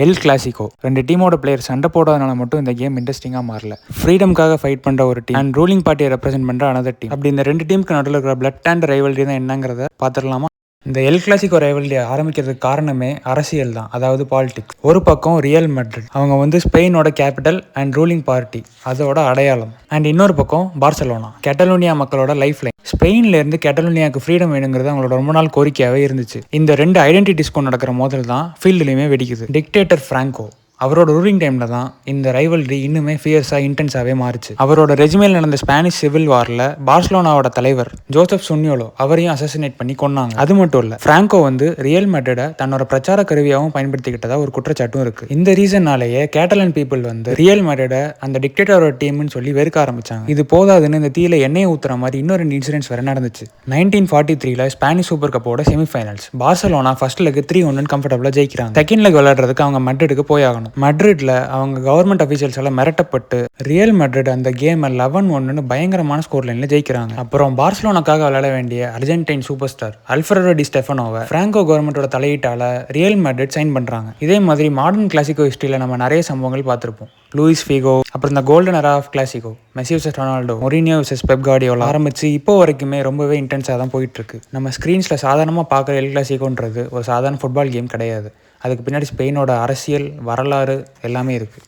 L Clasico. 2 டீமோட player சண்டை போடாதனால மட்டும் இந்த கேம் இன்ட்ரெஸ்டிங்காக மாறல. ஃப்ரீடம்காக ஃபைட் பண்ணுற ஒரு டீம் அண்ட் ரூலிங் பார்ட்டியை ரெப்ரசென்ட் பண்ணுற அனதர் டீம். அப்படி இந்த 2 டீமுக்கு நடுவில் இருக்கிற பிளட் அண்ட் ரைவல்ரி தான் என்னங்கிறத பார்த்துடலாமா? இந்த எல் கிளாசிகோ ரைவல்ரி ஆரம்பிக்கிறதுக்கு காரணமே அரசியல் தான், அதாவது பாலிடிக்ஸ். ஒரு பக்கம் ரியல் மேட்ரிட், அவங்க ஸ்பெயினோட கேபிட்டல் அண்ட் ரூலிங் பார்ட்டி, அதோட அடையாளம். அண்ட் இன்னொரு பக்கம் பார்சலோனா, கேட்டலோனியா மக்களோட லைஃப் லைன். ஸ்பெயின்ல இருந்து கேட்டலோனியாவுக்கு ஃப்ரீடம் வேணுங்கிறது அவங்களோட ரொம்ப நாள் கோரிக்கையாகவே இருந்துச்சு. இந்த 2 ஐடென்டிட்டிஸ்க்கும் நடக்கிற மோதல் தான் ஃபீல்டுலையுமே வெடிக்குது. டிக்டேட்டர் ஃப்ராங்கோ அவரோட ரூலிங் டைமில் தான் இந்த ரைவல்ரி இன்னுமே ஃபியர்ஸாக இன்டென்ஸாகவே மாறிச்சு. அவரோட ரெஜிமேல் நடந்த ஸ்பானிஷ் சிவில் வாரில் பார்சலோனாவோட தலைவர் ஜோசப் சுன்யோலோ அவரையும் அசசினேட் பண்ணி கொன்னாங்க. அது மட்டும் இல்லை, ஃப்ராங்கோ ரியல் மேட்ரிடை தன்னோட பிரச்சார கருவியாகவும் பயன்படுத்திக்கிட்டதா ஒரு குற்றச்சாட்டும் இருக்கு. இந்த ரீசன்னாலேயே கேட்டலன் பீப்புள் ரியல் மேட்ரிடை அந்த டிக்டேட்டரோட டீம்னு சொல்லி வெறுக்க ஆரம்பிச்சாங்க. இது போதாதுன்னு இந்த தீயில எண்ணெயை ஊத்துற மாதிரி இன்னொரு 2 இன்சிடென்ட்ஸ் வேற நடந்துச்சு. 1943 ஸ்பானிஷ் சூப்பர் கப்போட செமிஃபைனல்ஸ் பார்சலோனா ஃபர்ஸ்ட் லெக் 3-1 கம்ஃபர்டபுளாக ஜெயிக்கிறாங்க. செகண்ட் லெக் விளையாடுறதுக்கு அவங்க மேட்ரிடுக்கு போயாகணும். மேட்ரிட்ல அவங்க கவர்மெண்ட் அஃபீஷியல்ஸ் எல்லாம் மிரட்டப்பட்டு ரியல் மேட்ரிட் அந்த கேமை 11-1 பயங்கரமான ஸ்கோர் லைன்ல ஜெயிக்கிறாங்க. அப்புறம் பார்சலோனாக்காக விளையாட வேண்டிய Argentine super star Alfredo di ஸ்டெஃபனோவை பிராங்கோ கவர்மெண்டோட தலையீட்டால ரியல் மேட்ரிட் சைன் பண்றாங்க. இதே மாதிரி மாடர்ன் கிளாசிகோ ஹிஸ்டரியில நம்ம நிறைய சம்பவங்கள் பார்த்திருப்போம். லூயிஸ் ஃபீகோ, அப்புறம் இந்த golden era of Clasico, Messi versus Ronaldo, Mourinho versus Pep Guardiola ஆரம்பிச்சு இப்போ வரைக்குமே ரொம்பவே இன்டென்ஸாக தான் போயிட்டு இருக்கு. நம்ம ஸ்க்ரீன்ஸில் சாதாரணமாக பார்க்குற எல் கிளாசிகோன்றது ஒரு சாதாரண ஃபுட்பால் கேம் கிடையாது. அதுக்கு பின்னாடி ஸ்பெயினோட அரசியல் வரலாறு எல்லாமே இருக்குது.